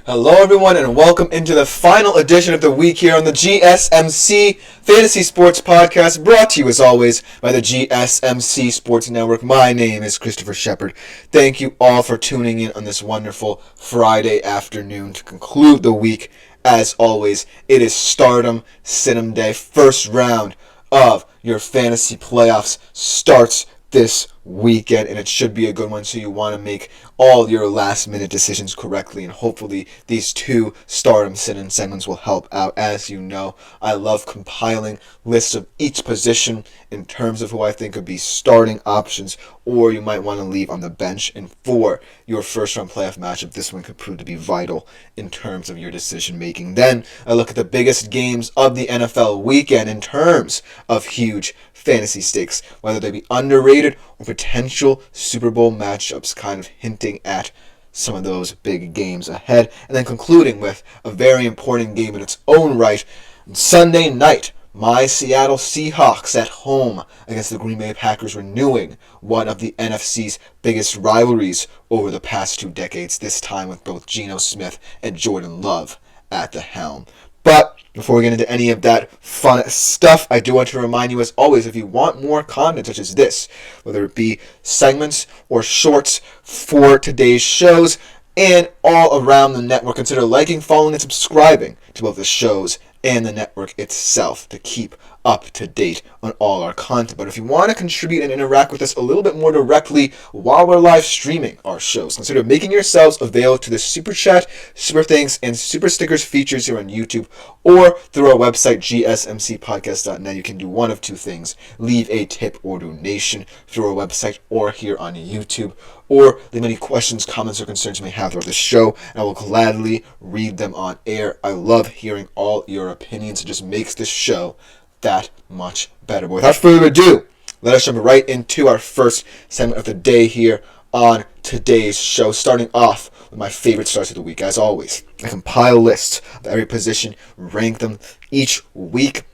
Hello everyone and welcome into the final edition of the week here on the GSMC Fantasy Sports Podcast, brought to you as always by the GSMC Sports Network. My name is Christopher Shepard. Thank you all for tuning in on this wonderful Friday afternoon to conclude the week. As always, it is Stardom Sit-'em Day. First round of your fantasy playoffs starts this weekend, and it should be a good one, so you want to make all your last minute decisions correctly, and hopefully these two Stardom Sit-in segments will help out. As you know, I love compiling lists of each position in terms of who I think could be starting options or you might want to leave on the bench, and for your first round playoff matchup, this one could prove to be vital in terms of your decision making. Then I look at the biggest games of the NFL weekend in terms of huge fantasy stakes, whether they be underrated or potential Super Bowl matchups, kind of hinting at some of those big games ahead. And then concluding with a very important game in its own right. Sunday night, my Seattle Seahawks at home against the Green Bay Packers, renewing one of the NFC's biggest rivalries over the past 2 decades, this time with both Geno Smith and Jordan Love at the helm. But before we get into any of that fun stuff, I do want to remind you, as always, if you want more content such as this, whether it be segments or shorts for today's shows and all around the network, consider liking, following, and subscribing to both the shows and the network itself to keep up to date on all our content. But if you want to contribute and interact with us a little bit more directly while we're live streaming our shows, consider making yourselves available to the Super Chat, Super Thanks, and Super Stickers features here on YouTube or through our website, gsmcpodcast.net. You can do one of two things: leave a tip or donation through our website or here on YouTube, or leave any questions, comments, or concerns you may have throughout the show, and I will gladly read them on air. I love hearing all your opinions. It just makes this show that much better. But without further ado, let us jump right into our first segment of the day here on today's show, starting off with my favorite starts of the week. As always, I compile lists of every position, rank them each week,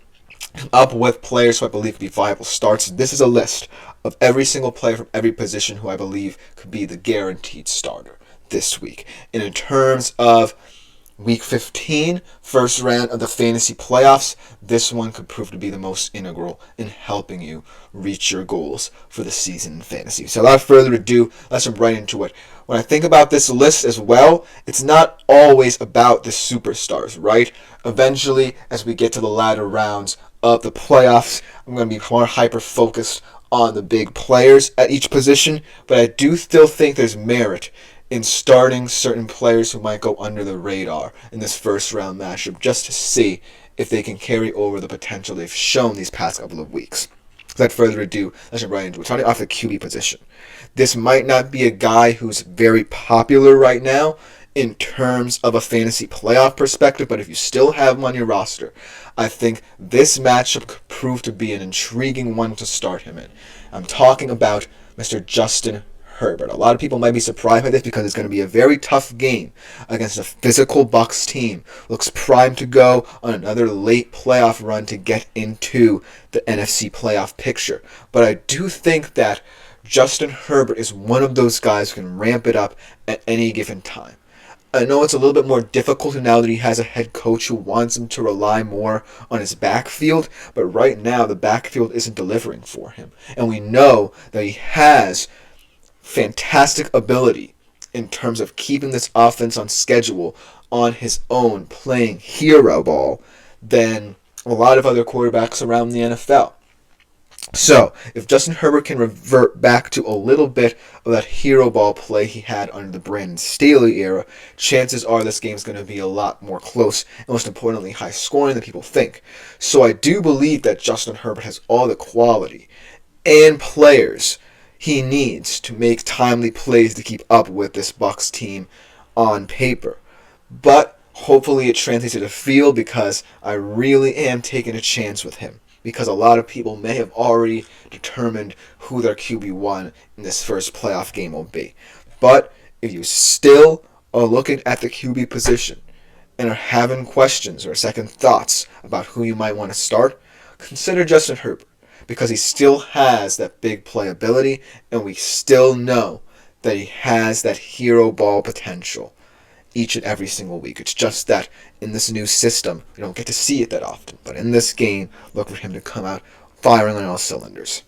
come up with players who I believe could be viable starts. This is a list of every single player from every position who I believe could be the guaranteed starter this week. And in terms of Week 15, first round of the fantasy playoffs, this one could prove to be the most integral in helping you reach your goals for the season in fantasy. So without further ado, let's jump right into it. When I think about this list as well, it's not always about the superstars, right? Eventually, as we get to the latter rounds of the playoffs, I'm going to be more hyper-focused on the big players at each position, but I do still think there's merit in starting certain players who might go under the radar in this first round matchup, just to see if they can carry over the potential they've shown these past couple of weeks. Without further ado, let's jump right into it. Starting off the QB position. This might not be a guy who's very popular right now in terms of a fantasy playoff perspective, but if you still have him on your roster, I think this matchup could prove to be an intriguing one to start him in. I'm talking about Mr. Justin Herbert. A lot of people might be surprised by this because it's going to be a very tough game against a physical Bucs team. Looks primed to go on another late playoff run to get into the NFC playoff picture. But I do think that Justin Herbert is one of those guys who can ramp it up at any given time. I know it's a little bit more difficult now that he has a head coach who wants him to rely more on his backfield, but right now the backfield isn't delivering for him. And we know that he has fantastic ability in terms of keeping this offense on schedule on his own, playing hero ball than a lot of other quarterbacks around the NFL. So, if Justin Herbert can revert back to a little bit of that hero ball play he had under the Brandon Staley era, chances are this game's going to be a lot more close and, most importantly, high scoring than people think. So I do believe that Justin Herbert has all the quality and players he needs to make timely plays to keep up with this Bucs team on paper. But hopefully it translates to the field, because I really am taking a chance with him, because a lot of people may have already determined who their QB1 in this first playoff game will be. But if you still are looking at the QB position and are having questions or second thoughts about who you might want to start, consider Justin Herbert, because he still has that big playability, and we still know that he has that hero ball potential. each and every single week. It's just that in this new system, you don't get to see it that often. But in this game, look for him to come out firing on all cylinders.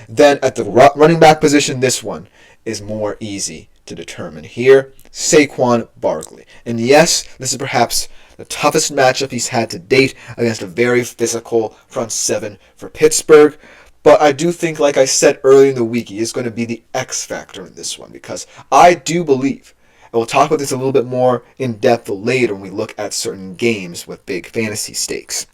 Then at the running back position, this one is more easy to determine here. Saquon Barkley. And yes, this is perhaps the toughest matchup he's had to date against a very physical front seven for Pittsburgh. But I do think, like I said earlier in the week, he is going to be the X factor in this one, because I do believe, and we'll talk about this a little bit more in depth later when we look at certain games with big fantasy stakes.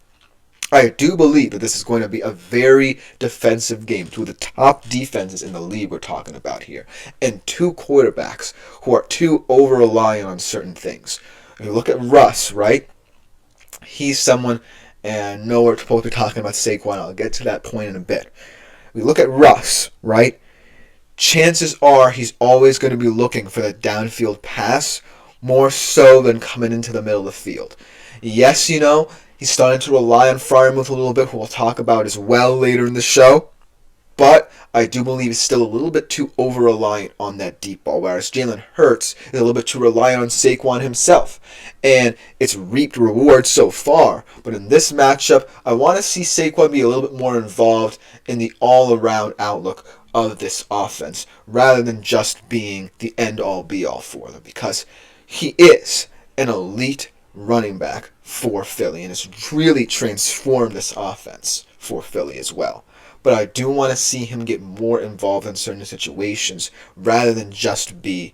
I do believe that this is going to be a very defensive game. Two of the top defenses in the league we're talking about here. And two quarterbacks who are too over-reliant on certain things. If you look at Russ, right? He's someone, and I know we're supposed to be talking about Saquon. I'll get to that point in a bit. We look at Russ, right? Chances are he's always going to be looking for the downfield pass more so than coming into the middle of the field. Yes, he's starting to rely on Freiermuth a little bit, who we'll talk about as well later in the show. But I do believe he's still a little bit too over-reliant on that deep ball, whereas Jalen Hurts is a little bit too reliant on Saquon himself. And it's reaped rewards so far. But in this matchup, I want to see Saquon be a little bit more involved in the all-around outlook of this offense, rather than just being the end-all, be-all for them. Because he is an elite running back for Philly, and has really transformed this offense for Philly as well. But I do want to see him get more involved in certain situations rather than just be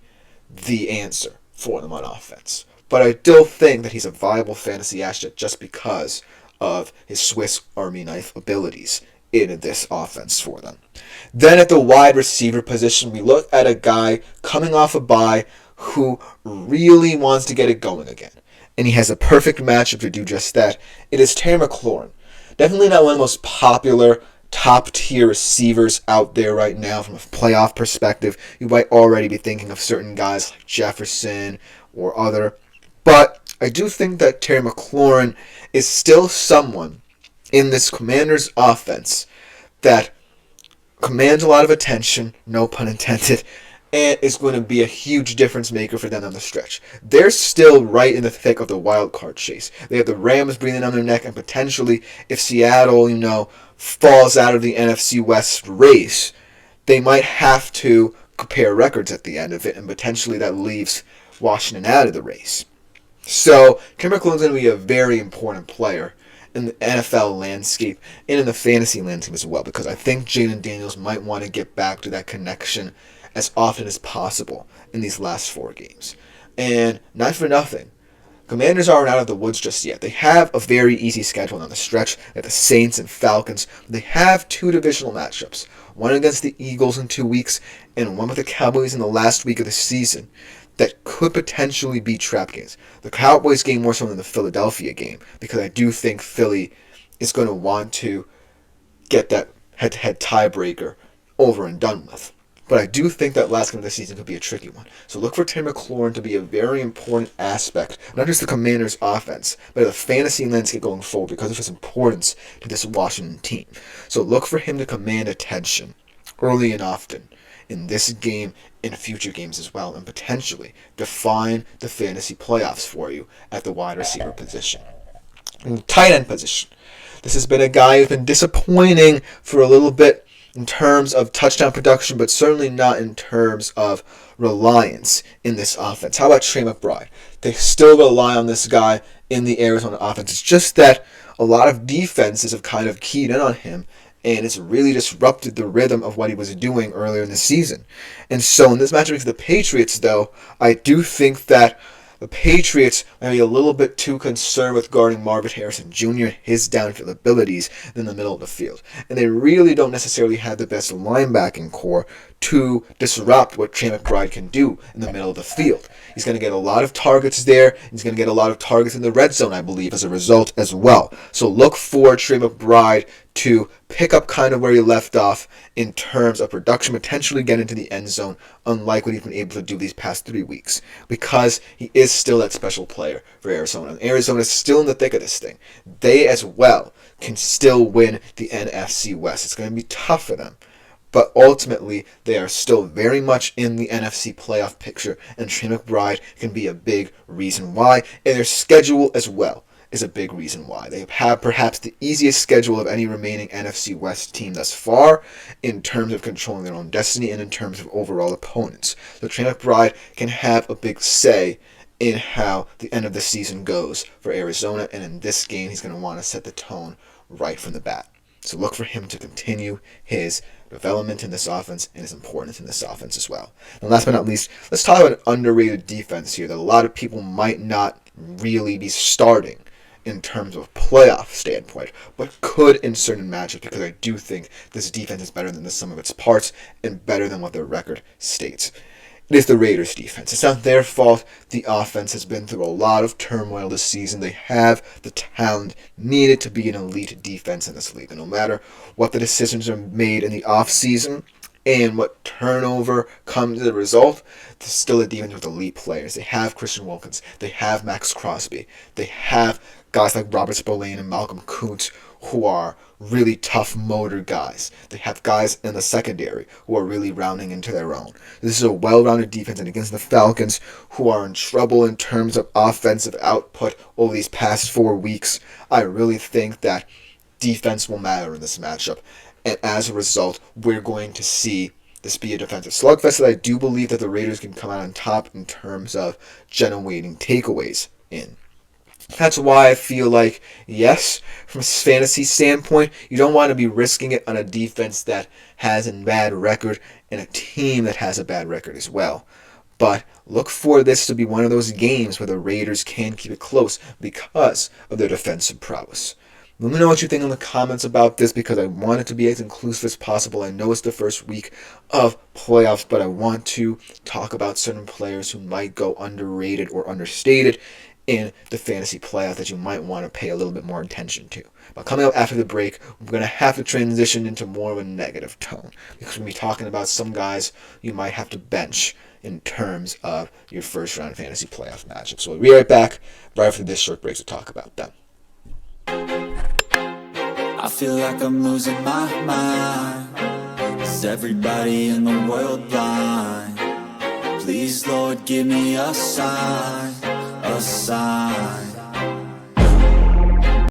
the answer for them on offense. But I still think that he's a viable fantasy asset just because of his Swiss Army knife abilities in this offense for them. Then at the wide receiver position, we look at a guy coming off a bye who really wants to get it going again. And he has a perfect matchup to do just that. It is Terry McLaurin. Definitely not one of the most popular top-tier receivers out there right now from a playoff perspective. You might already be thinking of certain guys like Jefferson or other. But I do think that Terry McLaurin is still someone in this Commanders offense that commands a lot of attention, no pun intended, and is going to be a huge difference maker for them on the stretch. They're still right in the thick of the wild card chase. They have the Rams breathing on their neck, and potentially, if Seattle, falls out of the NFC West race, they might have to compare records at the end of it, and potentially that leaves Washington out of the race. So, Terry McLaurin's going to be a very important player in the NFL landscape and in the fantasy landscape as well, because I think Jalen Daniels might want to get back to that connection as often as possible in these last 4 games. And not for nothing, Commanders aren't out of the woods just yet. They have a very easy schedule on the stretch at the Saints and Falcons. They have 2 divisional matchups, one against the Eagles in 2 weeks and one with the Cowboys in the last week of the season, that could potentially be trap games. The Cowboys game more so than the Philadelphia game, because I do think Philly is going to want to get that head-to-head tiebreaker over and done with. But I do think that last game of the season could be a tricky one. So look for Terry McLaurin to be a very important aspect, not just the Commanders' offense, but the fantasy landscape going forward because of his importance to this Washington team. So look for him to command attention early and often in this game and future games as well, and potentially define the fantasy playoffs for you at the wide receiver position. In the tight end position, this has been a guy who's been disappointing for a little bit in terms of touchdown production, but certainly not in terms of reliance in this offense. How about Trey McBride? They still rely on this guy in the Arizona offense. It's just that a lot of defenses have kind of keyed in on him, and it's really disrupted the rhythm of what he was doing earlier in the season. And so in this matchup against the Patriots, though, I do think that the Patriots may be a little bit too concerned with guarding Marvin Harrison Jr. and his downfield abilities in the middle of the field. And they really don't necessarily have the best linebacking core to disrupt what Trey McBride can do in the middle of the field. He's going to get a lot of targets there. He's going to get a lot of targets in the red zone, I believe, as a result as well. So look for Trey McBride to pick up kind of where he left off in terms of production, potentially get into the end zone, unlike what he's been able to do these past 3 weeks, because he is still that special player for Arizona. And Arizona is still in the thick of this thing. They as well can still win the NFC West. It's going to be tough for them, but ultimately they are still very much in the NFC playoff picture, and Trey McBride can be a big reason why, and their schedule as well is a big reason why. They have perhaps the easiest schedule of any remaining NFC West team thus far in terms of controlling their own destiny and in terms of overall opponents. So Trey McBride can have a big say in how the end of the season goes for Arizona, and in this game he's going to want to set the tone right from the bat. So look for him to continue his development in this offense and his importance in this offense as well. And last but not least, let's talk about an underrated defense here that a lot of people might not really be starting in terms of playoff standpoint, but could in certain matchups, because I do think this defense is better than the sum of its parts and better than what their record states. It is the Raiders' defense. It's not their fault. The offense has been through a lot of turmoil this season. They have the talent needed to be an elite defense in this league. And no matter what the decisions are made in the offseason and what turnover comes as a result, there's still a defense with elite players. They have Christian Wilkins. They have Max Crosby. They have guys like Robert Spillane and Malcolm Kuntz who are really tough motor guys. They have guys in the secondary who are really rounding into their own. This is a well-rounded defense, and against the Falcons, who are in trouble in terms of offensive output over these past 4 weeks, I really think that defense will matter in this matchup. And as a result, we're going to see this be a defensive slugfest that I do believe that the Raiders can come out on top in terms of generating takeaways in. That's why I feel like, yes, from a fantasy standpoint, you don't want to be risking it on a defense that has a bad record and a team that has a bad record as well. But look for this to be one of those games where the Raiders can keep it close because of their defensive prowess. Let me know what you think in the comments about this, because I want it to be as inclusive as possible. I know it's the first week of playoffs, but I want to talk about certain players who might go underrated or understated in the fantasy playoff that you might want to pay a little bit more attention to. But coming up after the break, we're going to have to transition into more of a negative tone, because we're going to be talking about some guys you might have to bench in terms of your first round fantasy playoff matchup. So we'll be right back right after this short break to talk about them. I feel like I'm losing my mind. Is everybody in the world blind? Please, Lord, give me a sign.